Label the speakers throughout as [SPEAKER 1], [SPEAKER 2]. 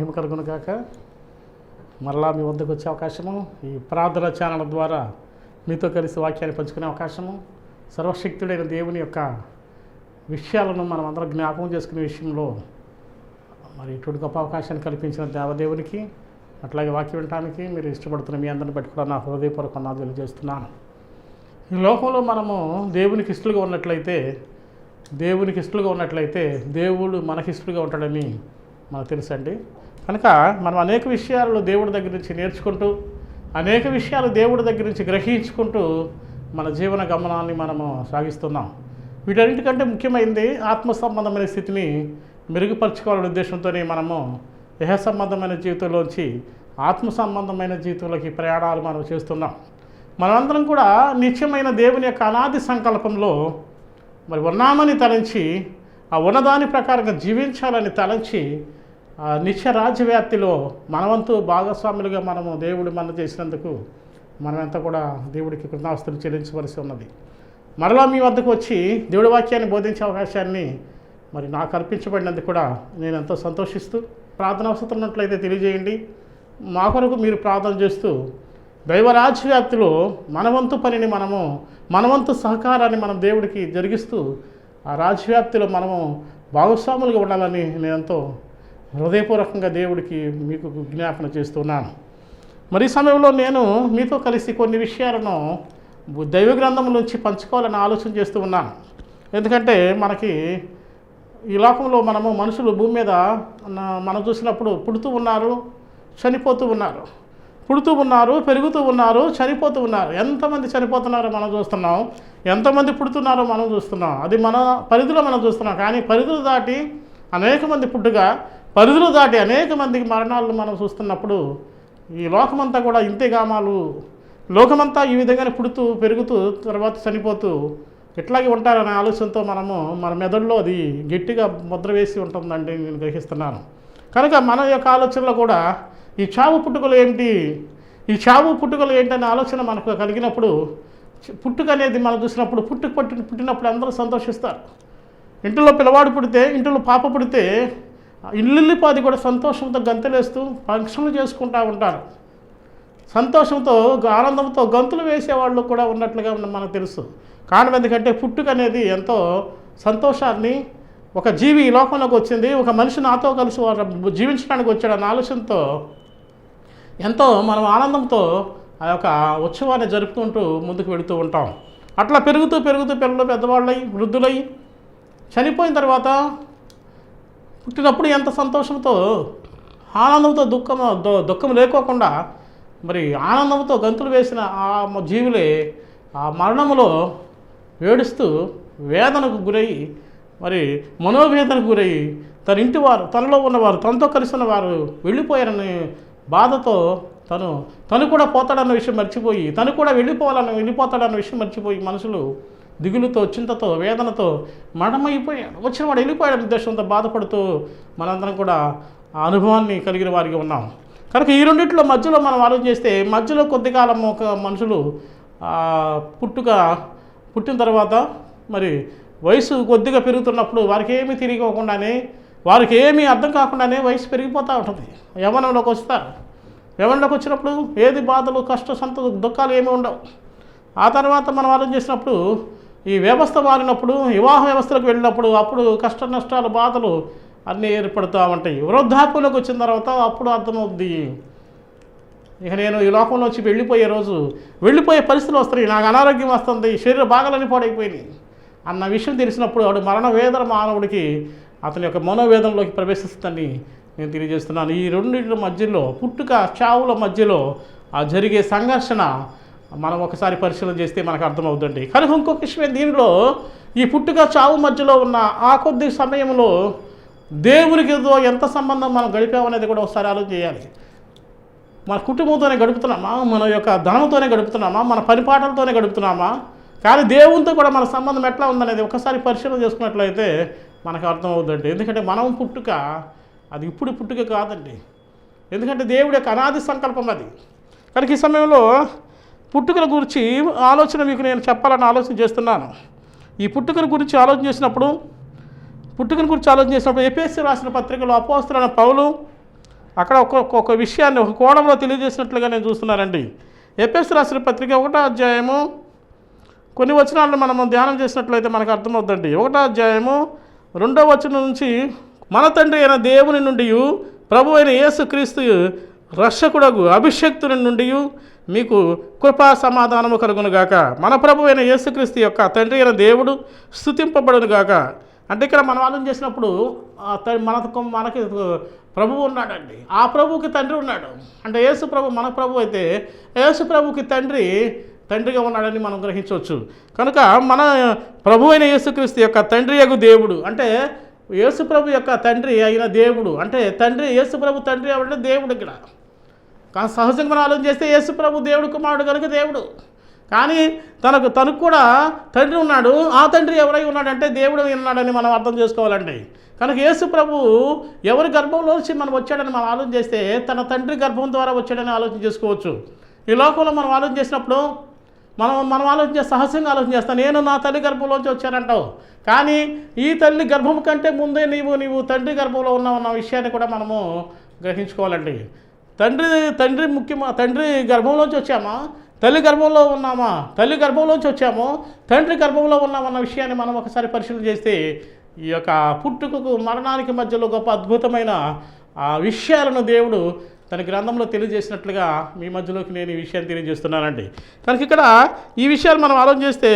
[SPEAKER 1] మహిమ కలుగును గాక. మరలా మీ వద్దకు వచ్చే అవకాశము, ఈ ప్రార్థన ఛానల్ ద్వారా మీతో కలిసి వాక్యాన్ని పంచుకునే అవకాశము, సర్వశక్తుడైన దేవుని యొక్క విషయాలను మనం అందరం జ్ఞాపకం చేసుకునే విషయంలో మరి ఇటువంటి గొప్ప అవకాశాన్ని కల్పించిన దేవదేవునికి, అట్లాగే వాక్యం వినడానికి మీరు ఇష్టపడుతున్న మీ అందరిని బట్టి కూడా నా హృదయపూర్వక వందనాలు తెలియజేస్తున్నాను. ఈ లోకంలో మనము దేవునికి ఇష్టలుగా ఉన్నట్లయితే దేవుడు మనకి ఇష్టలుగా ఉంటాడని మనకు తెలుసండి. కనుక మనం అనేక విషయాలు దేవుడి దగ్గర నుంచి నేర్చుకుంటూ, అనేక విషయాలు దేవుడి దగ్గర నుంచి గ్రహించుకుంటూ మన జీవన గమనాన్ని మనము సాగిస్తున్నాం. వీటన్నిటికంటే ముఖ్యమైనది ఆత్మ సంబంధమైన స్థితిని మెరుగుపరచుకోవాలనే ఉద్దేశంతోనే మనము దేహ సంబంధమైన జీవితంలోంచి ఆత్మ సంబంధమైన జీవితంలోకి ప్రయాణాలు మనం చేస్తున్నాం. మనమందరం కూడా నిత్యమైన దేవుని యొక్క అనాది సంకల్పంలో మరి ఉన్నామని తలంచి, ఆ ఉన్నదాని ప్రకారంగా జీవించాలని తలంచి, ఆ నిత్య రాజ్యవ్యాప్తిలో మనవంతు భాగస్వాములుగా మనము దేవుడు మన చేసినందుకు మనమంతా కూడా దేవుడికి కృతజ్ఞతాస్తుతులు చెల్లించవలసి ఉన్నది. మరలా మీ వద్దకు వచ్చి దేవుడి వాక్యాన్ని బోధించే అవకాశాన్ని మరి నాకు అర్పించబడినందుకు కూడా నేను ఎంతో సంతోషిస్తూ, ప్రార్థన అవసరం ఉన్నట్లయితే తెలియజేయండి. మా కొరకు మీరు ప్రార్థన చేస్తూ దైవరాజ్యవ్యాప్తిలో మనవంతు పనిని మనవంతు సహకారాన్ని మనం దేవుడికి జరిగిస్తూ ఆ రాజ్యవ్యాప్తిలో మనము భాగస్వాములుగా ఉండాలని నేను ఎంతో హృదయపూర్వకంగా దేవుడికి మీకు జ్ఞాపన చేస్తున్నాను. మరి ఈ సమయంలో నేను మీతో కలిసి కొన్ని విషయాలను దైవ గ్రంథం నుంచి పంచుకోవాలని ఆలోచన చేస్తూ ఉన్నాను. ఎందుకంటే మనకి ఈ లోకంలో మనుషులు భూమి మీద మనం చూసినప్పుడు పుడుతూ ఉన్నారు, చనిపోతూ ఉన్నారు, పుడుతూ ఉన్నారు, పెరుగుతూ ఉన్నారు, చనిపోతూ ఉన్నారు. ఎంతమంది చనిపోతున్నారో మనం చూస్తున్నాం, ఎంతమంది పుడుతున్నారో మనం చూస్తున్నాం. అది మన పరిధిలో మనం చూస్తున్నాం. కానీ పరిధులు దాటి అనేక మంది పుట్టుగా, పరిధులు దాటి అనేక మందికి మరణాలను మనం చూస్తున్నప్పుడు ఈ లోకమంతా కూడా ఇంతే గామాలు, లోకమంతా ఈ విధంగానే పుడుతూ పెరుగుతూ తర్వాత చనిపోతూ ఇట్లాగే ఉంటారనే ఆలోచనతో మన మెదడులో అది గట్టిగా ముద్ర వేసి ఉంటుందండి నేను గ్రహిస్తున్నాను. కనుక మన యొక్క ఆలోచనలో కూడా ఈ చావు పుట్టుకలు ఏంటనే ఆలోచన మనకు కలిగినప్పుడు, పుట్టుక అనేది మనం చూసినప్పుడు పుట్టినప్పుడు అందరూ సంతోషిస్తారు. ఇంట్లో పిల్లవాడు పుడితే, ఇంట్లో పాప పుడితే ఇల్లిపాది కూడా సంతోషంతో గంతులేస్తూ ఫంక్షన్లు చేసుకుంటూ ఉంటారు. సంతోషంతో ఆనందంతో గంతులు వేసేవాళ్ళు కూడా ఉన్నట్లుగా మనకు తెలుసు. కారణం ఎందుకంటే పుట్టుక అనేది ఎంతో సంతోషాన్ని, ఒక జీవి ఈ లోకంలోకి వచ్చింది, ఒక మనిషి నాతో కలిసి జీవించడానికి వచ్చాడన్న ఆలోచనతో ఎంతో మనం ఆనందంతో ఆ యొక్క ఉత్సవాన్ని జరుపుకుంటూ ముందుకు వెళుతూ ఉంటాం. అట్లా పెరుగుతూ పిల్లలు పెద్దవాళ్ళై వృద్ధులై చనిపోయిన తర్వాత పుట్టినప్పుడు ఎంత సంతోషంతో, ఆనందంతో దుఃఖం లేకోకుండా మరి ఆనందంతో గంతులు వేసిన ఆ జీవులే ఆ మరణములో ఏడుస్తూ వేదనకు గురయ్యి, మరి మనోవేదనకు గురయ్యి, తన ఇంటివారు, తనలో ఉన్నవారు, తనతో కలిసి ఉన్నవారు వెళ్ళిపోయారని బాధతో తను కూడా పోతాడన్న విషయం మర్చిపోయి, తను కూడా వెళ్ళిపోతాడన్న విషయం మర్చిపోయి మనుషులు దిగులుతో, చింతతో, వేదనతో మరణమైపోయాడు, వచ్చిన వాడు వెళ్ళిపోయాడన్న ఉద్దేశంతో బాధపడుతూ మనందరం కూడా ఆ అనుభవాన్ని కలిగిన వారికి ఉన్నాం. కనుక ఈ రెండింటిలో మధ్యలో మనం ఆలోచన చేస్తే, మధ్యలో కొద్ది కాలం ఒక మనుషులు పుట్టిన తర్వాత మరి వయసు కొద్దిగా పెరుగుతున్నప్పుడు వారికి ఏమీ తిరిగిపోకుండానే, వారికి ఏమీ అర్థం కాకుండానే వయసు పెరిగిపోతూ ఉంటుంది. యవ్వనంలోకి వస్తారు. యవ్వనంలోకి వచ్చినప్పుడు ఏది బాధలు, దుఃఖాలు ఏమీ ఉండవు. ఆ తర్వాత మనం ఆలోచన చేసినప్పుడు ఈ వ్యవస్థ మారినప్పుడు, వివాహ వ్యవస్థలకు వెళ్ళినప్పుడు అప్పుడు కష్ట నష్టాలు, బాధలు అన్నీ ఏర్పడుతూ ఉంటాయి. వృద్ధాప్యంలోకి వచ్చిన తర్వాత అప్పుడు అర్థమవుద్ది, ఇక నేను ఈ లోకంలోంచి వెళ్ళిపోయే పరిస్థితులు వస్తాయి, నాకు అనారోగ్యం వస్తుంది, శరీర భాగాలన్నీ పాడైపోయినాయి అన్న విషయం తెలిసినప్పుడు వాడు మరణ వేదన మానవుడికి అతని యొక్క మనోవేదనలోకి ప్రవేశిస్తుందని నేను తెలియజేస్తున్నాను. ఈ రెండింటి మధ్యలో, పుట్టుక చావుల మధ్యలో ఆ జరిగే సంఘర్షణ మనం ఒకసారి పరిశీలన చేస్తే మనకు అర్థమవుతుంది. కనుక ఇంకొక విషయం, దీనిలో ఈ పుట్టుక చావు మధ్యలో ఉన్న ఆ కొద్ది సమయంలో దేవునికి ఎంత సంబంధం మనం గడిపామనేది కూడా ఒకసారి ఆలోచన చేయాలి. మన కుటుంబంతోనే గడుపుతున్నామా, మన యొక్క ధనంతోనే గడుపుతున్నామా, మన పనిపాటలతోనే గడుపుతున్నామా, కానీ దేవునితో కూడా మన సంబంధం ఎట్లా ఉందనేది ఒకసారి పరిశీలన చేసుకున్నట్లయితే మనకు అర్థమవుతుందండి. ఎందుకంటే మనం పుట్టుక అది ఇప్పుడు పుట్టుక కాదండి, ఎందుకంటే దేవుడి యొక్క అనాది సంకల్పం అది. కనుక ఈ సమయంలో పుట్టుకల గురించి ఆలోచన మీకు నేను చెప్పాలని ఆలోచన చేస్తున్నాను. ఈ పుట్టుకల గురించి ఆలోచన చేసినప్పుడు ఎఫెసీయులకు రాసిన పత్రికలో అపోస్తలుడైన పౌలు అక్కడ ఒక విషయాన్ని ఒక కోణంలో తెలియజేసినట్లుగా నేను చూస్తున్నానండి. ఎఫెసీయులకు రాసిన పత్రిక 1వ అధ్యాయము కొన్ని వచనాలను మనం ధ్యానం చేసినట్లయితే మనకు అర్థమవుతుందండి. 1వ అధ్యాయము 2వ వచనం నుంచి, మన తండ్రి అయిన దేవుని నుండి ప్రభు అయిన యేసుక్రీస్తు రక్షకుడగు అభిషేక్తుని నుండి మీకు కృపా సమాధానము కలుగునుగాక. మన ప్రభు అయిన యేసుక్రీస్తు యొక్క తండ్రి అయిన దేవుడు స్తుతింపబడునుగాక. అంటే ఇక్కడ మనం ఆలోచన చేసినప్పుడు మనకి ప్రభువు ఉన్నాడండి. ఆ ప్రభువుకి తండ్రి ఉన్నాడు. అంటే యేసు ప్రభు మన ప్రభు అయితే యేసు ప్రభుకి తండ్రిగా ఉన్నాడని మనం గ్రహించవచ్చు. కనుక మన ప్రభు అయిన యేసుక్రీస్తు యొక్క తండ్రి యగు దేవుడు, అంటే యేసు ప్రభు యొక్క తండ్రి అయిన దేవుడు, అంటే యేసు ప్రభు తండ్రి అంటే దేవుడు. ఇక్కడ కానీ సహజంగా మనం ఆలోచన చేస్తే యేసు ప్రభు దేవుడు కుమారుడు కనుక దేవుడు. కానీ తనకు కూడా తండ్రి ఉన్నాడు. ఆ తండ్రి ఎవరై ఉన్నాడంటే దేవుడు ఉన్నాడని మనం అర్థం చేసుకోవాలండి. కనుక యేసు ప్రభు ఎవరి గర్భంలోంచి మనం వచ్చాడని మనం ఆలోచన చేస్తే తన తండ్రి గర్భం ద్వారా వచ్చాడని ఆలోచన చేసుకోవచ్చు. ఈ లోకంలో మనం ఆలోచన చేసినప్పుడు మనం ఆలోచన సహజంగా ఆలోచన చేస్తాం, నేను నా తల్లి గర్భంలోంచి వచ్చానంటావు. కానీ ఈ తల్లి గర్భం కంటే ముందే నీవు తండ్రి గర్భంలో ఉన్న విషయాన్ని కూడా మనము గ్రహించుకోవాలండి. తండ్రి గర్భంలోంచి వచ్చామా, తల్లి గర్భంలో ఉన్నామా, తల్లి గర్భంలోంచి వచ్చామో తండ్రి గర్భంలో ఉన్నామన్న విషయాన్ని మనం ఒకసారి పరిశీలన చేస్తే ఈ యొక్క పుట్టుకకు మరణానికి మధ్యలో గొప్ప అద్భుతమైన విషయాలను దేవుడు తన గ్రంథంలో తెలియజేసినట్లుగా మీ మధ్యలోకి నేను ఈ విషయాన్ని తెలియజేస్తున్నానండి. కనుక ఇక్కడ ఈ విషయాలు మనం ఆలోచన చేస్తే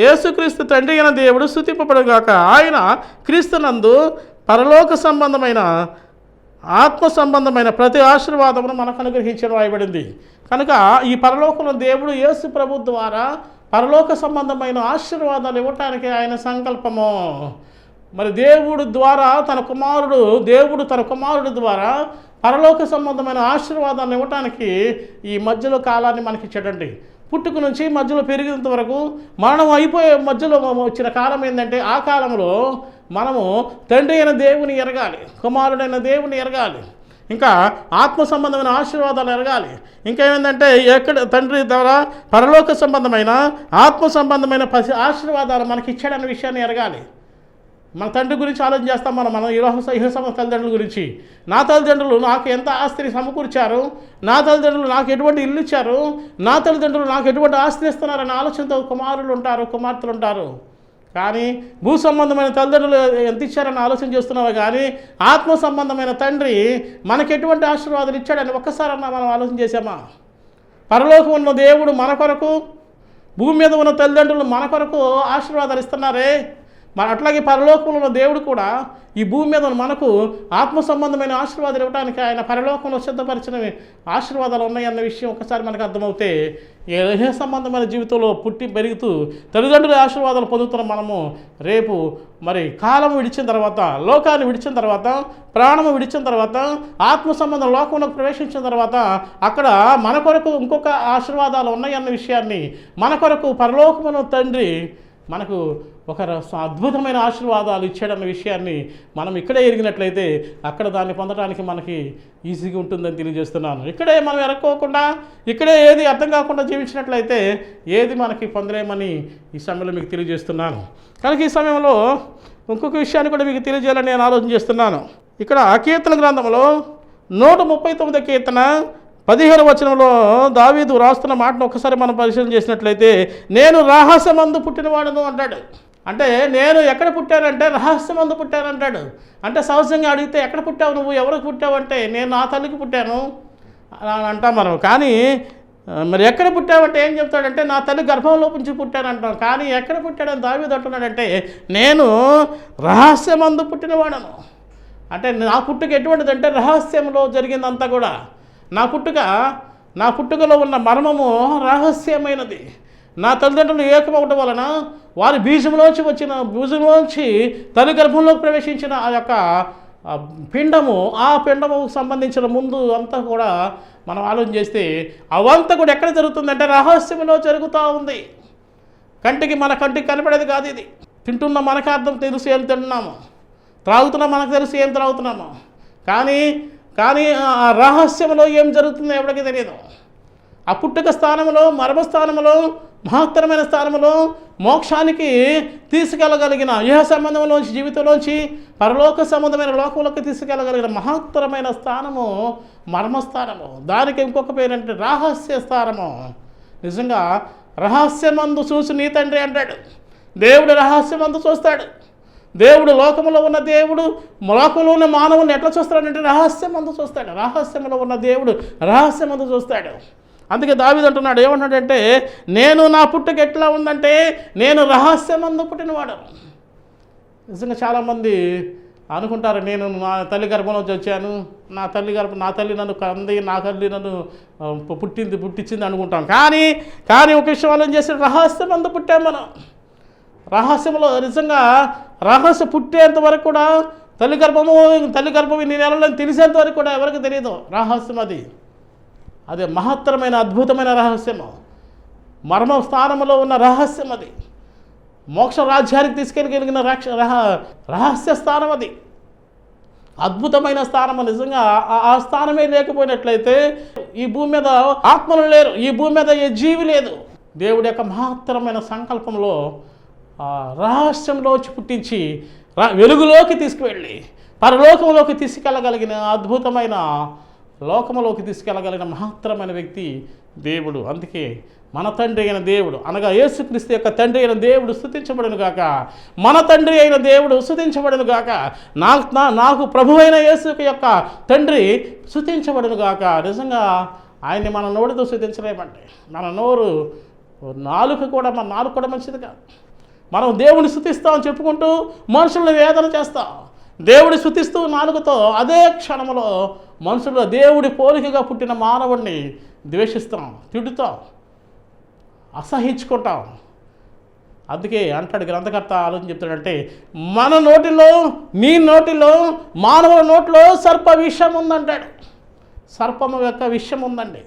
[SPEAKER 1] యేసుక్రీస్తు తండ్రి అయిన దేవుడు స్తుతింపబడుగాక. ఆయన క్రీస్తునందు పరలోక సంబంధమైన ఆత్మ సంబంధమైన ప్రతి ఆశీర్వాదమును మనకు అనుగ్రహించడం రాయబడింది. కనుక ఈ పరలోకంలో దేవుడు యేసు ప్రభు ద్వారా పరలోక సంబంధమైన ఆశీర్వాదాలు ఇవ్వటానికి ఆయన సంకల్పము. మరి దేవుడు తన కుమారుడు ద్వారా పరలోక సంబంధమైన ఆశీర్వాదాన్ని ఇవ్వటానికి ఈ మధ్యలో కాలాన్ని మనకి ఇచ్చాడండి. పుట్టుక నుంచి మధ్యలో పెరిగినంత వరకు మరణం అయిపోయే మధ్యలో వచ్చిన కాలం ఏంటంటే ఆ కాలంలో మనము తండ్రి అయిన దేవుని ఎరగాలి, కుమారుడైన దేవుని ఎరగాలి, ఇంకా ఆత్మ సంబంధమైన ఆశీర్వాదాలు ఎరగాలి. ఇంకేమైందంటే తండ్రి ద్వారా పరలోక సంబంధమైన ఆత్మ సంబంధమైన ఆశీర్వాదాలు మనకి ఇచ్చాడన్న విషయాన్ని ఎరగాలి. మన తండ్రి గురించి ఆలోచన చేస్తాం మనం ఇహ తల్లిదండ్రుల గురించి. నా తల్లిదండ్రులు నాకు ఎంత ఆస్తిని సమకూర్చారు, నా తల్లిదండ్రులు నాకు ఎటువంటి ఇల్లు ఇచ్చారు, నా తల్లిదండ్రులు నాకు ఎటువంటి ఆస్తిని ఇస్తున్నారనే ఆలోచనతో కుమారులు ఉంటారు, కుమార్తెలు ఉంటారు. కానీ భూ సంబంధమైన తల్లిదండ్రులు ఎంత ఇచ్చారని ఆలోచన చేస్తున్నావు, కానీ ఆత్మ సంబంధమైన తండ్రి మనకు ఎటువంటి ఆశీర్వాదాలు ఇచ్చాడని ఒక్కసారన్నా మనం ఆలోచన చేసామా? పరలోకం ఉన్న దేవుడు మన కొరకు, భూమి మీద ఉన్న తల్లిదండ్రులు మన కొరకు ఆశీర్వాదాలు ఇస్తున్నారే, మరి అట్లాగే పరలోకంలో ఉన్న దేవుడు కూడా ఈ భూమి మీద మనకు ఆత్మ సంబంధమైన ఆశీర్వాదాలు ఇవ్వడానికి ఆయన పరలోకంలో సిద్ధపరిచిన ఆశీర్వాదాలు ఉన్నాయన్న విషయం ఒకసారి మనకు అర్థమవుతే ఏ సంబంధమైన జీవితంలో పుట్టి పెరుగుతూ తల్లిదండ్రుల ఆశీర్వాదాలు పొందుతున్న మనము రేపు మరి కాలం విడిచిన తర్వాత, లోకాన్ని విడిచిన తర్వాత, ప్రాణము విడిచిన తర్వాత, ఆత్మ సంబంధం లోకంలోకి ప్రవేశించిన తర్వాత అక్కడ మన కొరకు ఇంకొక ఆశీర్వాదాలు ఉన్నాయన్న విషయాన్ని, మన కొరకు పరలోకమున తండ్రి మనకు ఒక అద్భుతమైన ఆశీర్వాదాలు ఇచ్చాడన్న విషయాన్ని మనం ఇక్కడే ఎరిగినట్లయితే అక్కడ దాన్ని పొందడానికి మనకి ఈజీగా ఉంటుందని తెలియజేస్తున్నాను. ఇక్కడే మనం ఎరక్కోకుండా, ఇక్కడే ఏది అర్థం కాకుండా జీవించినట్లయితే ఏది మనకి పొందలేమని ఈ సమయంలో మీకు తెలియజేస్తున్నాను. కనుక ఈ సమయంలో ఇంకొక విషయాన్ని కూడా మీకు తెలియజేయాలని నేను ఆలోచన చేస్తున్నాను. ఇక్కడ కీర్తన గ్రంథంలో 139 కీర్తన 15వ వచనంలో దావీదు రాస్తున్న మాటను ఒకసారి మనం పరిశీలన చేసినట్లయితే, నేను రహస్యమందు పుట్టినవాడను అంటాడు. అంటే నేను ఎక్కడ పుట్టానంటే రహస్యమందు పుట్టానంటాడు. అంటే సహజంగా అడిగితే ఎక్కడ పుట్టావు నువ్వు, ఎవరికి పుట్టావు అంటే నేను నా తల్లికి పుట్టాను అని అంటాం మనం. కానీ మరి ఎక్కడ పుట్టావంటే ఏం చెప్తాడంటే నా తల్లి గర్భంలో నుంచి పుట్టానంటాం. కానీ ఎక్కడ పుట్టాడని దావీదు అంటున్నాడంటే నేను రహస్యమందు పుట్టినవాడను. అంటే నా పుట్టుక ఎటువంటిదంటే రహస్యంలో జరిగిందంతా కూడా. నా పుట్టుకలో ఉన్న మర్మము రహస్యమైనది. నా తల్లిదండ్రులు ఏకమవడం వలన వారి బీజంలోంచి తల్లి గర్భంలోకి ప్రవేశించిన ఆ యొక్క పిండముకు సంబంధించిన ముందు అంతా కూడా మనం ఆలోచన చేస్తే అవంతా కూడా ఎక్కడ జరుగుతుందంటే రహస్యంలో జరుగుతూ ఉంది. మన కంటికి కనపడేది కాదు ఇది. తింటున్న మనకు అర్థం తెలుసు ఏం తింటున్నాము, త్రాగుతున్నా మనకు తెలుసు ఏం త్రాగుతున్నాము. కానీ ఆ రహస్యంలో ఏం జరుగుతుందో ఎవరికి తెలియదు. ఆ పుట్టుక స్థానంలో, మర్మస్థానంలో మహత్తరమైన స్థానంలో మోక్షానికి తీసుకెళ్ళగలిగిన ఇహ సంబంధంలోంచి జీవితంలోంచి పరలోక సంబంధమైన లోకంలోకి తీసుకెళ్ళగలిగిన మహత్తరమైన స్థానము మర్మస్థానము. దానికి ఇంకొక పేరంటే రహస్య స్థానము. నిజంగా రహస్యమందు చూసి నీ తండ్రి అంటాడు. దేవుడు రహస్యమందు చూస్తాడు. దేవుడు లోకంలో ఉన్న దేవుడు లోకంలో ఉన్న మానవుని ఎట్లా చూస్తాడంటే రహస్యమందు చూస్తాడు. రహస్యంలో ఉన్న దేవుడు రహస్యమందు చూస్తాడు. అందుకే దావీదు అంటున్నాడు, ఏమన్నాడంటే, నేను నా పుట్టుక ఎట్లా ఉందంటే నేను రహస్యమందు పుట్టినవాడు. నిజంగా చాలామంది అనుకుంటారు, నేను నా తల్లి గర్భంలోంచి వచ్చాను, నా తల్లి నన్ను కంది, నా తల్లి నన్ను పుట్టించింది అనుకుంటాం. కానీ ఒక విషయం వాళ్ళు ఏం చేసి రహస్యమందు పుట్టాం మనం. రహస్యంలో నిజంగా రహస్య పుట్టేంత వరకు కూడా తల్లి గర్భం ఇన్ని నెలలని తెలిసేంత వరకు కూడా ఎవరికి తెలియదు. రహస్యం అదే మహత్తరమైన అద్భుతమైన రహస్యము, మర్మ స్థానంలో ఉన్న రహస్యం అది. మోక్ష రాజ్యానికి తీసుకెళ్ళగలిగిన రహస్య స్థానం అది, అద్భుతమైన స్థానము. నిజంగా ఆ స్థానమే లేకపోయినట్లయితే ఈ భూమి మీద ఆత్మలు లేరు, ఈ భూమి మీద ఏ జీవి లేదు. దేవుడి యొక్క మహత్తరమైన సంకల్పంలో రహస్యంలోంచి పుట్టించి వెలుగులోకి తీసుకువెళ్ళి పరలోకంలోకి తీసుకెళ్ళగలిగిన అద్భుతమైన లోకములోకి తీసుకెళ్ళగలిగిన మహత్తరమైన వ్యక్తి దేవుడు. అందుకే మన తండ్రి అయిన దేవుడు అనగా యేసుక్రీస్తు యొక్క తండ్రి అయిన దేవుడు స్తుతించబడును గాక. మన తండ్రి అయిన దేవుడు స్తుతించబడును గాక. నాకు ప్రభు అయిన యేసు యొక్క తండ్రి స్తుతించబడును గాక. నిజంగా ఆయన్ని మన నోటితో స్తుతించలేమండి. మన నాలుక కూడా మంచిది కాదు. మనం దేవుని స్తుతిస్తామని చెప్పుకుంటూ మనుషులను వేదన చేస్తాం. దేవుడి స్తుతిస్తూ నాలుగుతో అదే క్షణంలో మనుషులు దేవుడి పోలికగా పుట్టిన మానవుడిని ద్వేషిస్తాం, తిడుతాం, అసహించుకుంటాం. అందుకే అంటాడు గ్రంథకర్త ఆలోచన చెప్తాడంటే, మన నోటిలో నీ నోటిలో మానవుల నోటిలో సర్ప విషం ఉందంటాడు. సర్పము యొక్క విషం ఉందండి.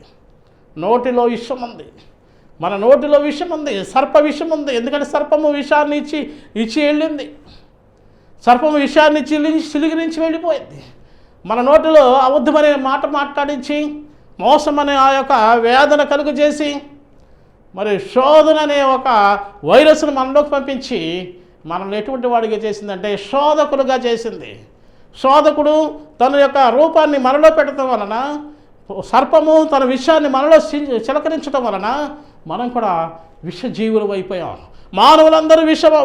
[SPEAKER 1] నోటిలో విషం ఉంది, మన నోటిలో విషం ఉంది, సర్ప విషం ఉంది. ఎందుకంటే సర్పము విషాన్ని ఇచ్చి వెళ్ళింది. సర్పము విషాన్ని చిలిగిరించి వెళ్ళిపోయింది. మన నోటిలో అబద్ధమనే మాట మాట్లాడించి మోసమనే ఆ యొక్క వేదన కలుగు చేసి మరి శోధన అనే ఒక వైరస్ను మనలోకి పంపించి మనల్ని ఎటువంటి వాడిగా చేసిందంటే శోధకులుగా చేసింది. శోధకుడు తన యొక్క రూపాన్ని మనలో పెట్టడం వలన, సర్పము తన విషాన్ని మనలో చిలకరించడం వలన మనం కూడా విషజీవులు అయిపోయాం. మానవులందరూ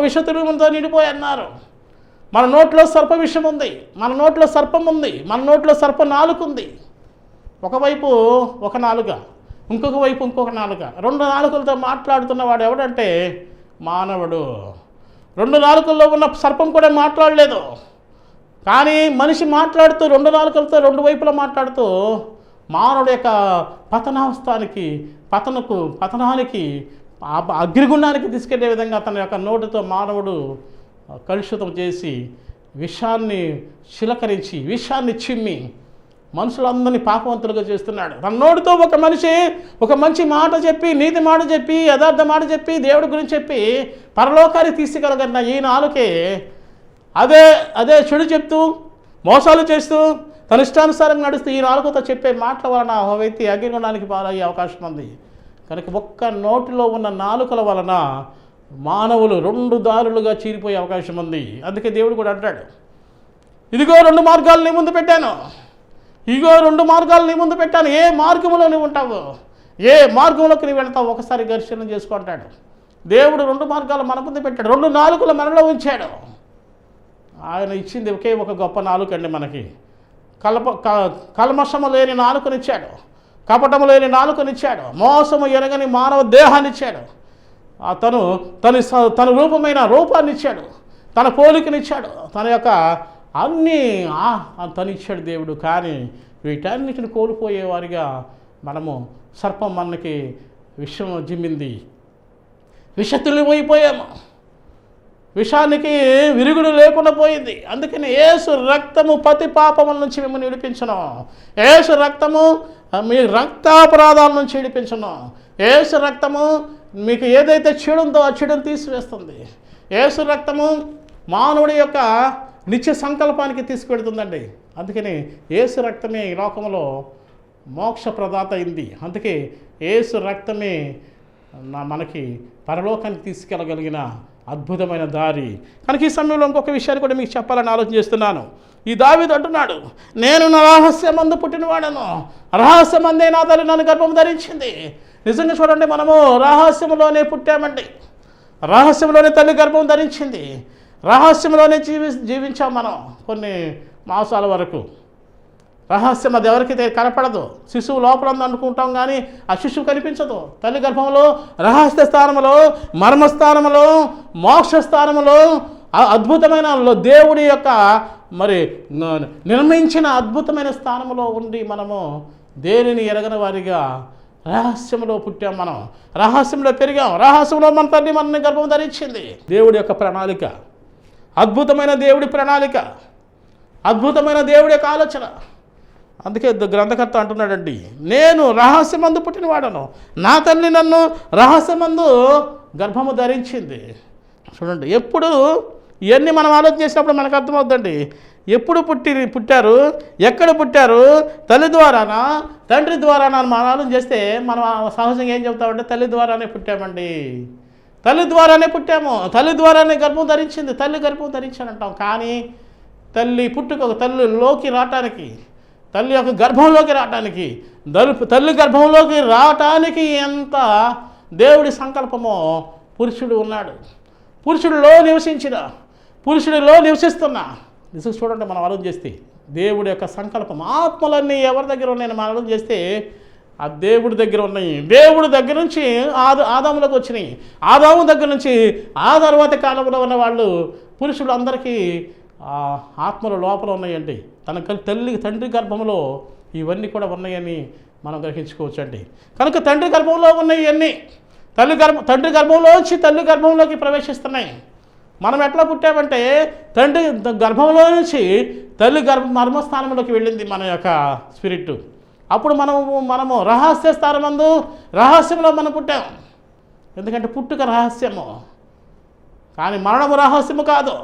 [SPEAKER 1] విషతురుముతో నిండిపోయి అన్నారు. మన నోట్లో సర్ప విషం ఉంది, మన నోట్లో సర్పం ఉంది, మన నోట్లో సర్ప నాలుక ఉంది. ఒకవైపు ఒక నాలుక, ఇంకొక వైపు ఇంకొక నాలుక. రెండు నాలుకలతో మాట్లాడుతున్నవాడు ఎవడంటే మానవుడు. రెండు నాలుకల్లో ఉన్న సర్పం కూడా మాట్లాడలేదు. కానీ మనిషి మాట్లాడుతూ రెండు నాలుకలతో రెండు వైపులా మాట్లాడుతూ మానవుడి యొక్క పతనానికి అగ్నిగుండానికి తీసుకెళ్లే విధంగా తన యొక్క నోటితో మానవుడు కలుషితం చేసి విషాన్ని చిలకరించి విషాన్ని చిమ్మి మనుషులందరినీ పాపవంతులుగా చేస్తున్నాడు. తన నోటితో ఒక మనిషి ఒక మంచి మాట చెప్పి, నీతి మాట చెప్పి, యథార్థ మాట చెప్పి, దేవుడి గురించి చెప్పి పరలోకానికి తీసుకెళ్ళగలిగిన ఈ నాలుకే అదే చెడు చెప్తూ మోసాలు చేస్తూ తన ఇష్టానుసారంగా నడుస్తూ ఈ నాలుగుతో చెప్పే మాటల వలన ఒక వ్యక్తి అగ్నిగుండానికి పాలయ్యే అవకాశం ఉంది. కనుక ఒక్క నోటిలో ఉన్న నాలుకల వలన మానవులు రెండు దారులుగా చీరిపోయే అవకాశం ఉంది. అందుకే దేవుడు కూడా అంటాడు, ఇదిగో రెండు మార్గాలు నీ ముందు పెట్టాను, ఏ మార్గంలో నువ్వు ఉంటావు, ఏ మార్గంలోకి నువ్వు వెళ్తావు ఒకసారి ఘర్షణ చేసుకుంటాడు. దేవుడు రెండు మార్గాలు మన ముందు పెట్టాడు, రెండు నాలుకలు మనలో ఉంచాడు. ఆయన ఇచ్చింది ఒకే ఒక గొప్ప నాలుకండి మనకి. కల్మషము లేని నాలుకనిచ్చాడు, కపటము లేని నాలుకనిచ్చాడు, మోసము ఎరగని మానవ దేహాన్ని ఇచ్చాడు. తన రూపాన్ని ఇచ్చాడు, తన పోలికనిచ్చాడు, తన యొక్క అన్నీ తనిచ్చాడు దేవుడు. కానీ వీటన్నిటిని కోల్పోయేవారిగా మనము సర్పం మనకి విషం జిమ్మింది, విషతుల్యమైపోయాము, విషానికి విరుగుడు లేకుండా పోయింది. అందుకని యేసు రక్తము ప్రతి పాపముల నుంచి మిమ్మల్ని విడిపించను. యేసు రక్తము మీ రక్తాపరాధాల నుంచి విడిపించను. యేసు రక్తము మీకు ఏదైతే చెడు ఉందో ఆ చెడును తీసివేస్తుంది. యేసు రక్తము మానవుడి యొక్క నిత్య సంకల్పానికి తీసుకెడుతుందండి. అందుకని యేసు రక్తమే ఈ లోకంలో మోక్ష ప్రదాత అయింది. అందుకే యేసు రక్తమే మనకి పరలోకానికి తీసుకెళ్ళగలిగిన అద్భుతమైన దారి. కనుక ఈ సమయంలో ఇంకొక విషయాన్ని కూడా మీకు చెప్పాలని ఆలోచన చేస్తున్నాను. ఈ దావీదు అంటున్నాడు, నేను నా రహస్యమందు పుట్టినవాడను, రహస్యమందే నా తల్లి నన్ను గర్భం ధరించింది. నిజంగా చూడండి, మనము రహస్యంలోనే పుట్టామండి, రహస్యంలోనే తల్లి గర్భం ధరించింది, రహస్యంలోనే జీవించాం మనం కొన్ని మాసాల వరకు. రహస్యం అది ఎవరికి కనపడదు. శిశువు లోపల ఉంది అనుకుంటాం, కానీ ఆ శిశువు కనిపించదు. తల్లి గర్భంలో రహస్య స్థానంలో, మర్మస్థానంలో, మోక్ష స్థానంలో అద్భుతమైన దేవుడి యొక్క మరి నిర్మించిన అద్భుతమైన స్థానంలో ఉండి మనము దేనిని ఎరగని వారిగా రహస్యంలో పుట్టాం, మనం రహస్యంలో పెరిగాం, రహస్యంలో మన తల్లి మనల్ని గర్భం ధరించింది. దేవుడి యొక్క ప్రణాళిక, అద్భుతమైన దేవుడి ప్రణాళిక, అద్భుతమైన దేవుడి యొక్క ఆలోచన. అందుకే గ్రంథకర్త అంటున్నాడండి, నేను రహస్యమందు పుట్టినవాడను, నా తల్లి నన్ను రహస్యమందు గర్భము ధరించింది. చూడండి, ఎప్పుడు ఇవన్నీ మనం ఆలోచన చేసినప్పుడు మనకు అర్థమవుతుందండి. ఎప్పుడు పుట్టారు, ఎక్కడ పుట్టారు, తల్లి ద్వారానా తండ్రి ద్వారానా అని మనం ఆలోచన చేస్తే మనం సహజంగా ఏం చెప్తామంటే తల్లి ద్వారానే పుట్టామండి, తల్లి ద్వారానే పుట్టాము, తల్లి ద్వారానే గర్భం ధరించింది, తల్లి గర్భం ధరించానంటాం. కానీ తల్లి తల్లిలోకి రావటానికి, తల్లి యొక్క గర్భంలోకి రావటానికి, తల్లి గర్భంలోకి రావటానికి ఎంత దేవుడి సంకల్పమో పురుషుడు ఉన్నాడు. పురుషుడిలో నివసిస్తున్న నిజం చూడండి, మనం ఆలోచన చేస్తే దేవుడి యొక్క సంకల్పం, ఆత్మలన్నీ ఎవరి దగ్గర ఉన్నాయని మనం ఆలోచన చేస్తే ఆ దేవుడి దగ్గర ఉన్నాయి. దేవుడి దగ్గర నుంచి ఆదాములకు వచ్చినాయి, ఆదాము దగ్గర నుంచి ఆ తర్వాత కాలంలో ఉన్న వాళ్ళు పురుషులు అందరికీ ఆత్మల లోపల ఉన్నాయండి. తండ్రి గర్భంలో ఇవన్నీ కూడా ఉన్నాయని మనం గ్రహించుకోవచ్చు అండి. కనుక తండ్రి గర్భంలో ఉన్నాయి ఇవన్నీ తండ్రి గర్భంలోంచి తల్లి గర్భంలోకి ప్రవేశిస్తున్నాయి. మనం ఎట్లా పుట్టామంటే తండ్రి గర్భంలో నుంచి తల్లి మర్మస్థానంలోకి వెళ్ళింది మన యొక్క స్పిరిట్. అప్పుడు మనము రహస్య స్థానమందు రహస్యంలో మనం పుట్టాం. ఎందుకంటే పుట్టుక రహస్యము, కానీ మరణము రహస్యము కాదు.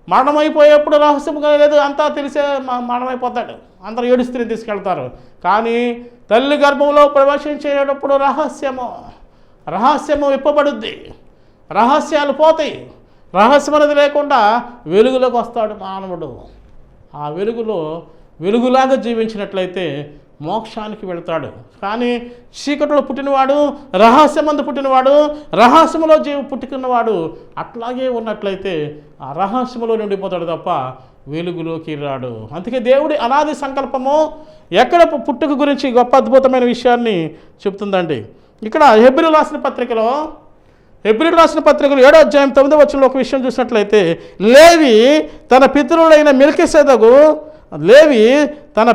[SPEAKER 1] మరణమైపోయేప్పుడు రహస్యము లేదు, అంతా తెలిసే మరణమైపోతాడు, అందరూ ఏడుస్తూనే తీసుకెళ్తారు. కానీ తల్లి గర్భంలో ప్రవేశించేటప్పుడు రహస్యము విప్పబడుద్ది, రహస్యాలు పోతాయి. రహస్యం అనేది లేకుండా వెలుగులోకి వస్తాడు మానవుడు. ఆ వెలుగులాగా జీవించినట్లయితే మోక్షానికి వెళతాడు. కానీ చీకటిలో పుట్టినవాడు, రహస్యమందు పుట్టినవాడు, రహస్యములో పుట్టుకున్నవాడు అట్లాగే ఉన్నట్లయితే ఆ రహస్యములో నిండిపోతాడు తప్ప వెలుగులోకి రాడు. అందుకే దేవుడి అనాది సంకల్పము ఎక్కడ పుట్టుక గురించి గొప్ప అద్భుతమైన విషయాన్ని చెప్తుందండి. ఇక్కడ హెబ్రీయులకు రాసిన పత్రికలో 7వ అధ్యాయం 9వ వచనంలో ఒక విషయం చూసినట్లయితే, లేవి తన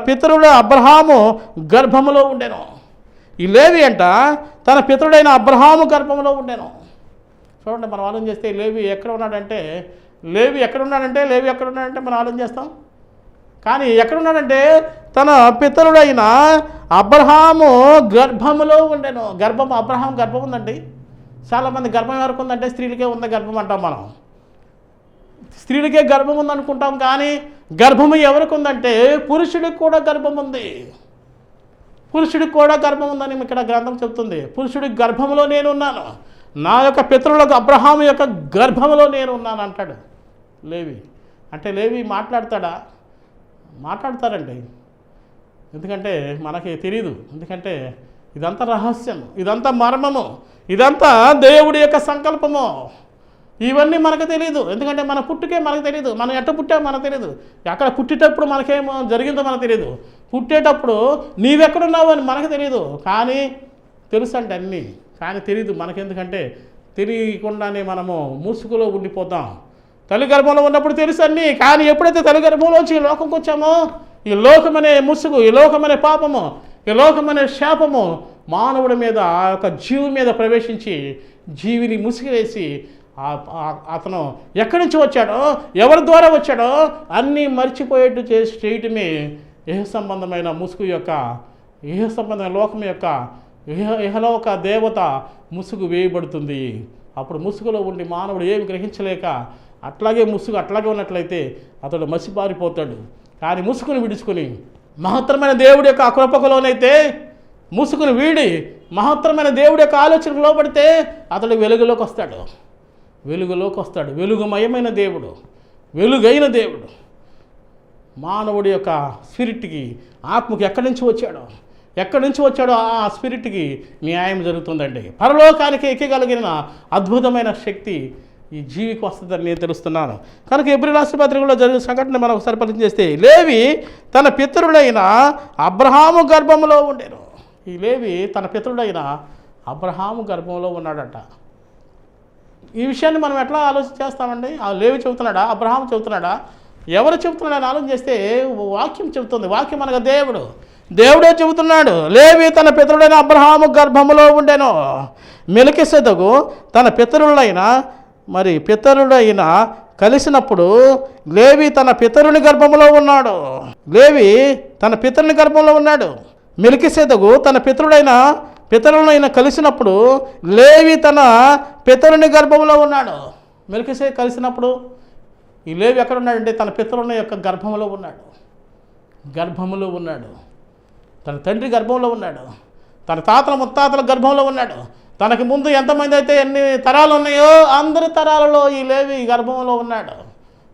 [SPEAKER 1] పితరుల అబ్రహాము గర్భములో ఉండెను. ఈ లేవి అంట తన పితరుడైన అబ్రహాము గర్భంలో ఉండెను. చూడండి, మనం ఆలోచన చేస్తే లేవి ఎక్కడ ఉన్నాడంటే మనం ఆలోచన చేస్తాం. కానీ ఎక్కడున్నాడంటే తన పితరుడైన అబ్రహాము గర్భములో ఉండెను. అబ్రహాం గర్భం ఉందండి. చాలామంది గర్భం ఎవరికి ఉందంటే స్త్రీలకే ఉంది గర్భం అంటాం మనం. స్త్రీలకే గర్భం ఉందనుకుంటాం, కానీ గర్భము ఎవరికి ఉందంటే పురుషుడికి కూడా గర్భం ఉంది. పురుషుడికి కూడా గర్భం ఉందని ఇక్కడ గ్రంథం చెప్తుంది. పురుషుడికి గర్భంలో నేనున్నాను, నా యొక్క పితరులకు అబ్రహాము యొక్క గర్భంలో నేను ఉన్నాను అంటాడు లేవి. అంటే లేవి మాట్లాడతారండి. ఎందుకంటే మనకి తెలియదు. ఎందుకంటే ఇదంతా రహస్యం, ఇదంతా మర్మము, ఇదంతా దేవుడి యొక్క సంకల్పము. ఇవన్నీ మనకు తెలియదు. ఎందుకంటే మన పుట్టుకే మనకు తెలియదు, మనం ఎట్ట పుట్టామో మనకు తెలియదు, అక్కడ పుట్టేటప్పుడు మనకేమో జరిగిందో మనకు తెలియదు, పుట్టేటప్పుడు నీవెక్కడున్నావు అని మనకు తెలియదు. కానీ తెలుసు అంటే అన్నీ, కానీ తెలియదు మనకెందుకంటే తెలియకుండానే మనము ముసుగులో ఉండిపోతాం. తల్లి గర్భంలో ఉన్నప్పుడు తెలుసు అన్నీ, కానీ ఎప్పుడైతే తల్లి గర్భంలోంచి ఈ లోకంకి వచ్చామో ఈ లోకమనే ముసుగు, ఈ లోకమనే పాపము, ఈ లోకమనే శాపము మానవుడి మీద, ఆ యొక్క జీవి మీద ప్రవేశించి జీవిని ముసిగివేసి అతను ఎక్కడి నుంచి వచ్చాడో, ఎవరి ద్వారా వచ్చాడో అన్నీ మర్చిపోయేట్టు చేయటమే సంబంధమైన ముసుగు యొక్క, సంబంధమైన లోకం యొక్క ఇహలోక దేవత ముసుగు వేయబడుతుంది. అప్పుడు ముసుగులో ఉండి మానవుడు ఏమి గ్రహించలేక అట్లాగే ఉన్నట్లయితే అతడు మసిపారిపోతాడు. కానీ ముసుగును విడుచుకొని మహత్తరమైన దేవుడి యొక్క కృపకులోనైతే ముసుగును వీడి మహత్తరమైన దేవుడి యొక్క ఆలోచనకు లోబడితే అతడు వెలుగులోకి వస్తాడు. వెలుగుమయమైన దేవుడు, వెలుగైన దేవుడు మానవుడి యొక్క స్పిరిట్కి, ఆత్మకి ఎక్కడి నుంచి వచ్చాడో ఆ స్పిరిట్కి న్యాయం జరుగుతుందండి. పరలోకానికి ఎక్కగలిగిన అద్భుతమైన శక్తి ఈ జీవికి వస్తుందని నేను తెలుస్తున్నాను. కనుక హెబ్రీ రాష్ట్ర పత్రికలో జరిగిన సంఘటన మనం ఒకసారి పరిచయం చేస్తే, లేవి తన పితరుడైన అబ్రహాము గర్భంలో ఉండేను. ఈ లేవి తన పితరుడైన అబ్రహాము గర్భంలో ఉన్నాడట. ఈ విషయాన్ని మనం ఎట్లా ఆలోచన చేస్తామండి? ఆ లేవి చెబుతున్నాడా, అబ్రహాం చెబుతున్నాడా, ఎవరు చెబుతున్నాడని ఆలోచన చేస్తే వాక్యం చెబుతుంది. వాక్యం అనగా దేవుడే చెబుతున్నాడు. లేవి తన పితరుడైన అబ్రహాము గర్భములో ఉండెను. మెల్కీసెదెకు తన పితరుడైన కలిసినప్పుడు లేవి తన పితరుని గర్భంలో ఉన్నాడు. మెల్కీసెదెకు తన పితరులైన కలిసినప్పుడు లేవి తన పితరుని గర్భంలో ఉన్నాడు. మెల్కీసెదెకు కలిసినప్పుడు ఈ లేవి ఎక్కడ ఉన్నాడంటే తన పితరుల యొక్క గర్భంలో ఉన్నాడు. తన తండ్రి గర్భంలో ఉన్నాడు. తన తాతల ముత్తాతల గర్భంలో ఉన్నాడు. తనకి ముందు ఎంతమంది అయితే ఎన్ని తరాలు ఉన్నాయో అందరి తరాలలో ఈ లేవి గర్భంలో ఉన్నాడు.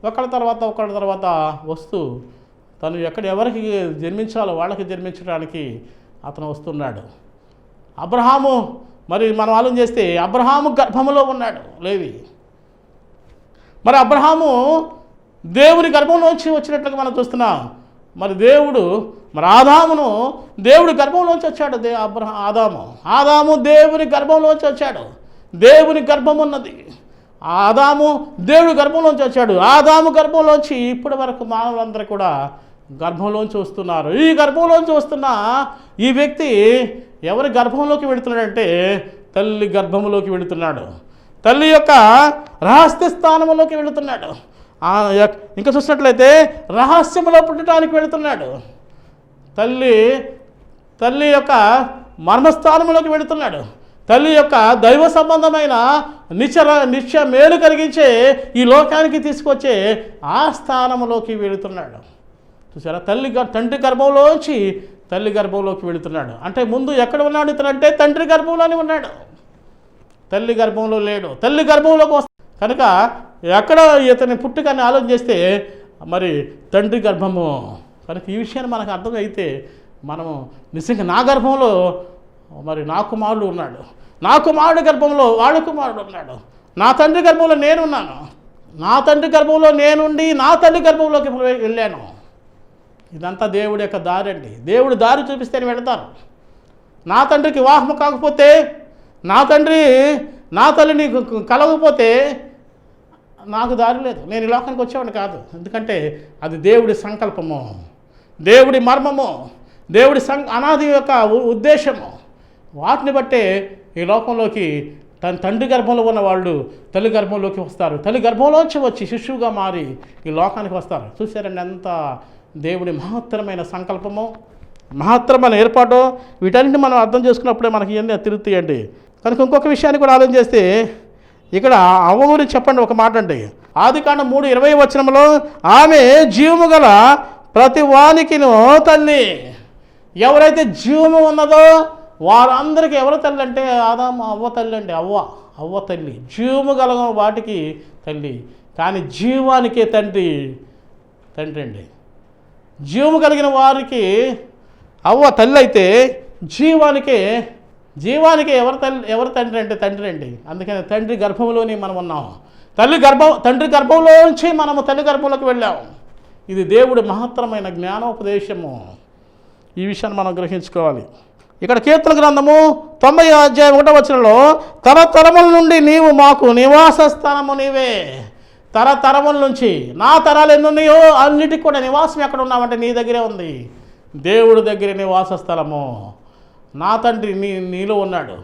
[SPEAKER 1] ఒకళ్ళ తర్వాత వస్తూ తను ఎవరికి జన్మించాలో వాళ్ళకి జన్మించడానికి అతను వస్తున్నాడు. అబ్రహాము, మరి మనం ఆలోచన చేస్తే అబ్రహాము గర్భంలో ఉన్నాడు లేవి. మరి అబ్రహాము దేవుని గర్భంలోంచి వచ్చినట్లుగా మనం చూస్తున్నాం. మరి ఆదామును దేవుడి గర్భంలోంచి వచ్చాడు. ఆదాము దేవుని గర్భంలోంచి వచ్చాడు. దేవుని గర్భం ఉన్నది. ఆదాము దేవుడి గర్భంలోంచి వచ్చాడు. ఆదాము గర్భంలోంచి ఇప్పటి వరకు మానవులందరూ కూడా గర్భంలోంచి వస్తున్నారు. ఈ గర్భంలోంచి వస్తున్న ఈ వ్యక్తి ఎవరి గర్భంలోకి వెళుతున్నాడంటే తల్లి గర్భంలోకి వెళుతున్నాడు. తల్లి యొక్క రహస్య స్థానంలోకి వెళుతున్నాడు. ఇంకా చూసినట్లయితే రహస్యంలో పుట్టడానికి వెళుతున్నాడు. తల్లి యొక్క మర్మస్థానంలోకి వెళుతున్నాడు. తల్లి యొక్క దైవ సంబంధమైన నిత్య మేలు కలిగించే ఈ లోకానికి తీసుకొచ్చే ఆ స్థానంలోకి వెళుతున్నాడు. చూసారా? తండ్రి గర్భంలోంచి తల్లి గర్భంలోకి వెళుతున్నాడు. అంటే ముందు ఎక్కడ ఉన్నాడు ఇతనంటే తండ్రి గర్భంలోనే ఉన్నాడు. తల్లి గర్భంలో లేడు. తల్లి గర్భంలోకి వస్తాడు. కనుక ఎక్కడ ఇతని పుట్టుకని ఆలోచన చేస్తే మరి తండ్రి గర్భము. కనుక ఈ విషయాన్ని మనకు అర్థమైతే మనము నిజంగా నా గర్భంలో మరి నా కుమారుడు ఉన్నాడు, నా కుమారుడి గర్భంలో వాడి కుమారుడు ఉన్నాడు, నా తండ్రి గర్భంలో నేనున్నాను, నా తండ్రి గర్భంలో నేనుండి నా తండ్రి గర్భంలోకి వెళ్ళాను. ఇదంతా దేవుడి యొక్క దారి అండి. దేవుడు దారి చూపిస్తే వెళతాను. నా తండ్రికి వివాహం కాకపోతే, నా తల్లిని కలవకపోతే నాకు దారి లేదు. నేను ఈ లోకానికి వచ్చేవాడిని కాదు. ఎందుకంటే అది దేవుడి సంకల్పము, దేవుడి మర్మము, దేవుడి అనాది యొక్క ఉద్దేశము. వాటిని బట్టే ఈ లోకంలోకి తన తండ్రి గర్భంలో ఉన్న వాళ్ళు తల్లి గర్భంలోకి వస్తారు. తల్లి గర్భంలోంచి వచ్చి శిశువుగా మారి ఈ లోకానికి వస్తారు. చూసారండి ఎంత దేవుడి మహత్తరమైన సంకల్పము, మహత్తరమైన ఏర్పాటు. వీటన్నింటిని మనం అర్థం చేసుకున్నప్పుడే మనకి ఇవన్నీ తిరుగుతాయండి. కనుక ఇంకొక విషయాన్ని కూడా ఆలోచన చేస్తే ఇక్కడ అవ్వ గురించి చెప్పండి ఒక మాట అండి. ఆదికాండం 3:20 ఆమె జీవము గల ప్రతి వానికిను తల్లి. ఎవరైతే జీవము ఉన్నదో వారందరికీ ఎవరు తల్లి అంటే అవ్వ తల్లి అండి. అవ్వ తల్లి, జీవము గల వాటికి తల్లి. కానీ జీవానికే తండ్రి అండి. జీవము కలిగిన వారికి అవ్వ తల్లి అయితే జీవానికి ఎవరు తండ్రి అంటే తండ్రి అండి. అందుకని తండ్రి గర్భంలోనే మనం ఉన్నాం. తండ్రి గర్భంలోంచి మనము తల్లి గర్భంలోకి వెళ్ళాము. ఇది దేవుడి మహత్తరమైన జ్ఞానోపదేశము. ఈ విషయాన్ని మనం గ్రహించుకోవాలి. ఇక్కడ కీర్తన గ్రంథము 90:1 తరతరముల నుండి నీవు మాకు నివాస స్థానము నీవే. తరతరముల నుంచి నా తరాలు ఎన్ని ఉన్నాయో అన్నిటికి కూడా నివాసం ఎక్కడ ఉన్నామంటే నీ దగ్గరే ఉంది. దేవుడి దగ్గరే నివాస స్థలము. నా తండ్రి నీలో ఉన్నాడు,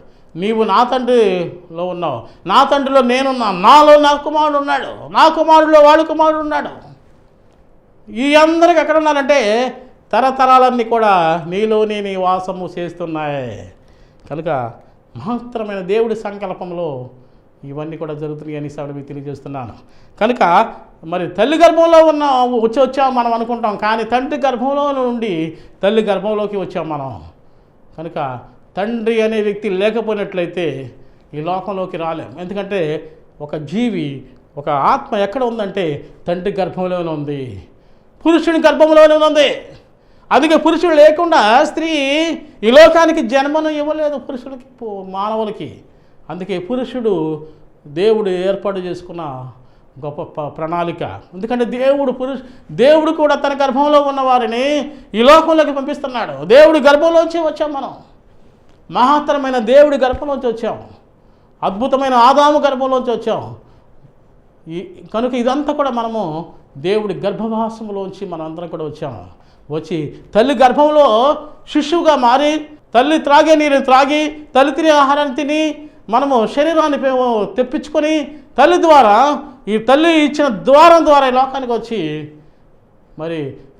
[SPEAKER 1] నీవు నా తండ్రిలో ఉన్నావు, నా తండ్రిలో నేనున్నాను, నాలో నా కుమారుడు ఉన్నాడు, నా కుమారుడిలో వాడి కుమారుడు ఉన్నాడు. ఈ అందరికి ఎక్కడ ఉన్నారంటే తరతరాలన్నీ కూడా నీలోనే నివాసము చేస్తున్నాయి. కనుక మహత్తరమైన దేవుడి సంకల్పంలో ఇవన్నీ కూడా జరుగుతున్నాయి అని మీకు తెలియజేస్తున్నాను. కనుక మరి తల్లి గర్భంలో వచ్చాం మనం అనుకుంటాం, కానీ తండ్రి గర్భంలో నుండి తల్లి గర్భంలోకి వచ్చాం మనం. కనుక తండ్రి అనే వ్యక్తి లేకపోయినట్లయితే ఈ లోకంలోకి రాలేం. ఎందుకంటే ఒక జీవి, ఒక ఆత్మ ఎక్కడ ఉందంటే తండ్రి గర్భంలోనే ఉంది, పురుషుని గర్భంలోనే ఉంది. అందుకే పురుషుడు లేకుండా స్త్రీ ఈ లోకానికి జన్మను ఇవ్వలేదు పురుషులకి, మానవులకి. అందుకే పురుషుడు దేవుడు ఏర్పాటు చేసుకున్న గొప్ప ప్రణాళిక. ఎందుకంటే దేవుడు కూడా తన గర్భంలో ఉన్న వారిని ఈ లోకంలోకి పంపిస్తున్నాడు. దేవుడి గర్భంలోంచి వచ్చాం మనం, మహత్తరమైన దేవుడి గర్భంలోంచి వచ్చాం, అద్భుతమైన ఆదాము గర్భంలోంచి వచ్చాం. కనుక ఇదంతా కూడా మనము దేవుడి గర్భవాసంలోంచి మనం అందరం కూడా వచ్చాము. వచ్చి తల్లి గర్భంలో శిశువుగా మారి, తల్లి త్రాగే నీరు త్రాగి, తల్లి తినే ఆహారాన్ని తిని మనము శరీరాన్ని తెప్పించుకొని తల్లి ద్వారా, ఈ తల్లి ఇచ్చిన ద్వారం ద్వారా ఈ లోకానికి వచ్చి మరి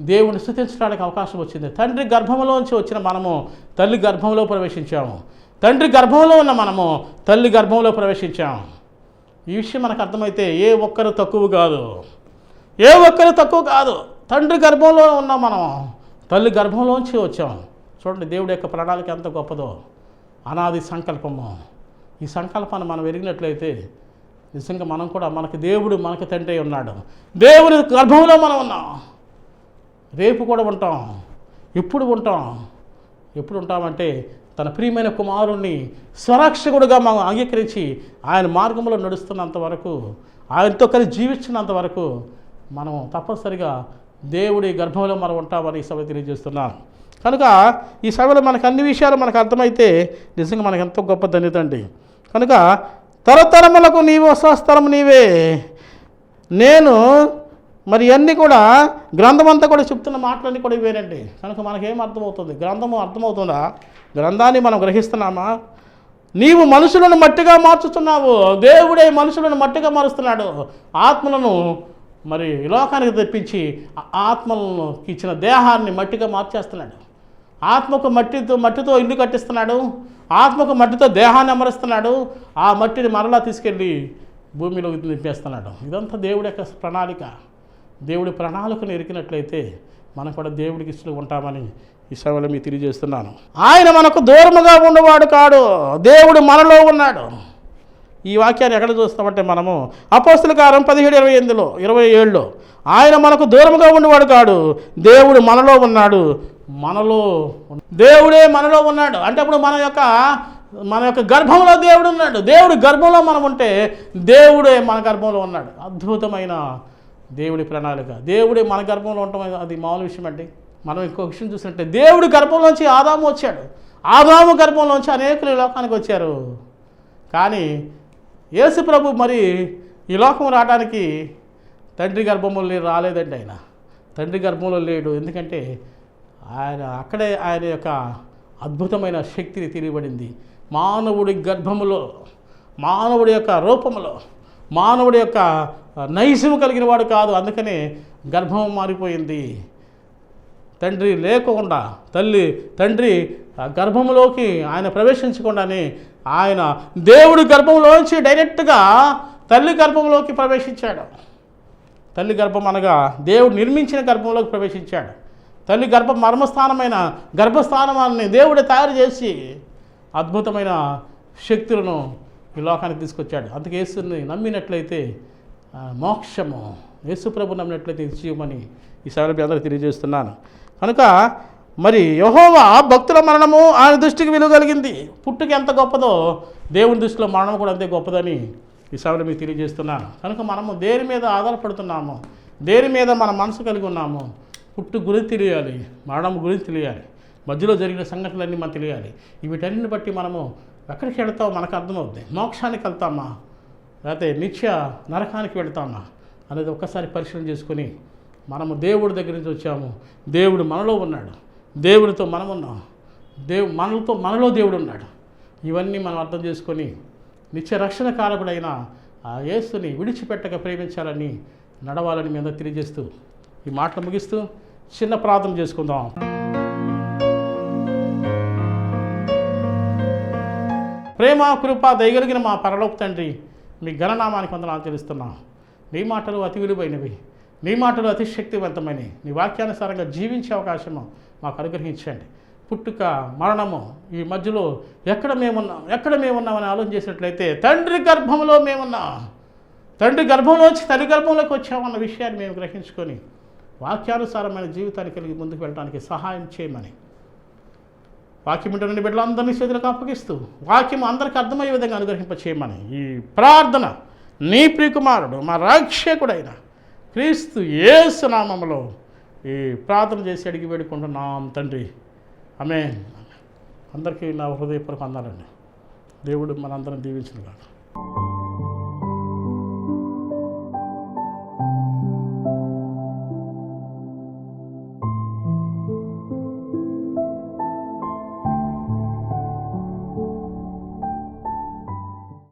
[SPEAKER 1] దేవుడిని స్తుతించడానికి అవకాశం వచ్చింది. తండ్రి గర్భంలోంచి వచ్చిన మనము తల్లి గర్భంలో ప్రవేశించాము. తండ్రి గర్భంలో ఉన్న మనము తల్లి గర్భంలో ప్రవేశించాము. ఈ విషయం మనకు అర్థమైతే ఏ ఒక్కరు తక్కువ కాదు, ఏ ఒక్కరు తక్కువ కాదు. తండ్రి గర్భంలో ఉన్న మనం తల్లి గర్భంలోంచి వచ్చాం. చూడండి దేవుడి యొక్క ప్రణాళిక ఎంత గొప్పదో, అనాది సంకల్పము. ఈ సంకల్పాన్ని మనం ఎరిగినట్లయితే నిజంగా మనం కూడా మనకు తండ్రి ఉన్నాడు. దేవుడి గర్భంలో మనం ఉన్నాం. రేపు కూడా ఉంటాం. ఎప్పుడు ఉంటామంటే తన ప్రియమైన కుమారుణ్ణి స్వరక్షకుడుగా మనం అంగీకరించి ఆయన మార్గంలో నడుస్తున్నంత వరకు, ఆయనతో కలిసి జీవించినంత వరకు మనం తప్పనిసరిగా దేవుడి గర్భంలో మనం ఉంటామని ఈ సభ తెలియజేస్తున్నాం. కనుక ఈ సభలో మనకు అన్ని విషయాలు మనకు అర్థమైతే నిజంగా మనకు ఎంతో గొప్ప ధన్యత అండి. కనుక తరతరములకు నీవు స్వస్థలం నీవే. నేను మరి అన్నీ కూడా గ్రంథం అంతా కూడా చెప్తున్న మాటలన్నీ కూడా ఇవేనండి. కనుక మనకేం అర్థమవుతుంది? గ్రంథము అర్థమవుతుందా? గ్రంథాన్ని మనం గ్రహిస్తున్నామా? నీవు మనుషులను మట్టిగా మార్చుతున్నావు. దేవుడే మనుషులను మట్టిగా మారుస్తున్నాడు. ఆత్మలను మరి లోకానికి తెప్పించి ఆత్మలను ఇచ్చిన దేహాన్ని మట్టిగా మార్చేస్తున్నాడు. ఆత్మకు మట్టితో ఇల్లు కట్టిస్తున్నాడు. ఆత్మకు మట్టితో దేహాన్ని అమరుస్తున్నాడు. ఆ మట్టిని మరలా తీసుకెళ్ళి భూమిలోకి నింపేస్తున్నాడు. ఇదంతా దేవుడి యొక్క ప్రణాళిక. దేవుడి ప్రణాళికను ఎరికినట్లయితే మనం కూడా దేవుడికి ఇష్టంగా ఉంటామని ఈ సభలో మీకు తెలియజేస్తున్నాను. ఆయన మనకు దూరముగా ఉండేవాడు కాడు, దేవుడు మనలో ఉన్నాడు. ఈ వాక్యాన్ని ఎక్కడ చూస్తామంటే మనము అపోస్తల కార్యం 17:27 ఆయన మనకు దూరముగా ఉండేవాడు కాడు, దేవుడు మనలో ఉన్నాడు. దేవుడే మనలో ఉన్నాడు అంటే అప్పుడు మన యొక్క గర్భంలో దేవుడు ఉన్నాడు. దేవుడి గర్భంలో మనం ఉంటే దేవుడే మన గర్భంలో ఉన్నాడు. అద్భుతమైన దేవుడి ప్రణాళిక. దేవుడే మన గర్భంలో ఉండటం అది మామూలు విషయం అండి. మనం ఇంకో విషయం చూసినట్టే దేవుడి గర్భంలోంచి ఆదాము వచ్చాడు. ఆదాము గర్భంలోంచి అనేకులు ఈ లోకానికి వచ్చారు. కానీ యేసు ప్రభు మరి ఈ లోకం రావడానికి తండ్రి గర్భంలో రాలేదండి. ఆయన తండ్రి గర్భంలో లేడు. ఎందుకంటే అక్కడే ఆయన యొక్క అద్భుతమైన శక్తిని తెలియబడింది. మానవుడి గర్భములో, మానవుడి యొక్క రూపంలో, మానవుడి యొక్క నైజము కలిగిన వాడు కాదు. అందుకనే గర్భం మారిపోయింది. తండ్రి లేకుండా తండ్రి గర్భంలోకి ఆయన ప్రవేశించకుండానే ఆయన దేవుడి గర్భంలోంచి డైరెక్ట్గా తల్లి గర్భంలోకి ప్రవేశించాడు. తల్లి గర్భం అనగా దేవుడు నిర్మించిన గర్భంలోకి ప్రవేశించాడు. తల్లి మర్మస్థానమైన గర్భస్థానాన్ని దేవుడు తయారు చేసి అద్భుతమైన శక్తులను ఈ లోకానికి తీసుకొచ్చాడు. అందుకే యేసుని నమ్మినట్లయితే మోక్షము, యేసు ప్రభు నమ్మినట్లయితే జీవమని ఈ సభలో అందరూ తెలియజేస్తున్నాను. కనుక మరి యెహోవా భక్తుల మరణము ఆయన దృష్టికి విలువ కలిగింది. పుట్టుక ఎంత గొప్పదో దేవుని దృష్టిలో మరణం కూడా అంతే గొప్పదని ఈ సభలో మీకు తెలియజేస్తున్నాను. కనుక మనము దేని మీద ఆధారపడుతున్నాము, దేని మీద మన మనసు కలిగి ఉన్నాము, పుట్టు గురించి తెలియాలి, మరణం గురించి తెలియాలి, మధ్యలో జరిగిన సంఘటనలన్నీ మనకు తెలియాలి. వీటన్నిటిని బట్టి మనము ఎక్కడికి వెళ్తామో మనకు అర్థమవుతుంది. మోక్షానికి వెళ్తామా లేకపోతే నిత్య నరకానికి వెళ్తామా అనేది ఒక్కసారి పరిశీలన చేసుకొని మనము దేవుడి దగ్గర నుంచి వచ్చాము. దేవుడు మనలో ఉన్నాడు, దేవుడితో మనం ఉన్నాం, మనలో దేవుడు ఉన్నాడు. ఇవన్నీ మనం అర్థం చేసుకొని నిత్య రక్షణ కారకుడైన ఆ యేసుని విడిచిపెట్టక ప్రేమించాలని నడవాలని మీ అందరూ తెలియజేస్తూ ఈ మాటలు ముగిస్తూ చిన్న ప్రార్థన చేసుకుందాం. ప్రేమ కృప దయగలిగిన మా పరలోక తండ్రి, మీ ఘననామానికి వందనాలు తెలుస్తున్నాం. నీ మాటలు అతి విలువైనవి, నీ మాటలు అతి శక్తివంతమైనవి. నీ వాక్యానుసారంగా జీవించే అవకాశము మాకు అనుగ్రహించండి. పుట్టుక, మరణము, ఈ మధ్యలో ఎక్కడ మేమున్నామని ఆలోచన చేసినట్లయితే తండ్రి గర్భంలో మేమున్నాం. తండ్రి గర్భంలోంచి తల్లి గర్భంలోకి వచ్చామన్న విషయాన్ని మేము గ్రహించుకొని వాక్యానుసారమైన జీవితాన్ని కలిగి ముందుకు వెళ్ళడానికి సహాయం చేయమని వాక్యం వింటున్న బిడ్డలందరినీ చేతులకు అప్పగిస్తూ వాక్యం అందరికీ అర్థమయ్యే విధంగా అనుగ్రహింప చేయమని ఈ ప్రార్థన నీ ప్రియకుమారుడు మా రక్షకుడైన క్రీస్తు యేసు నామములో ఈ ప్రార్థన చేసి అడిగి వేడుకుంటున్నాం తండ్రి. ఆమేన్. అందరికీ నా హృదయపూర్వక వందనాలండి. దేవుడు మనందరం దీవించును గాక.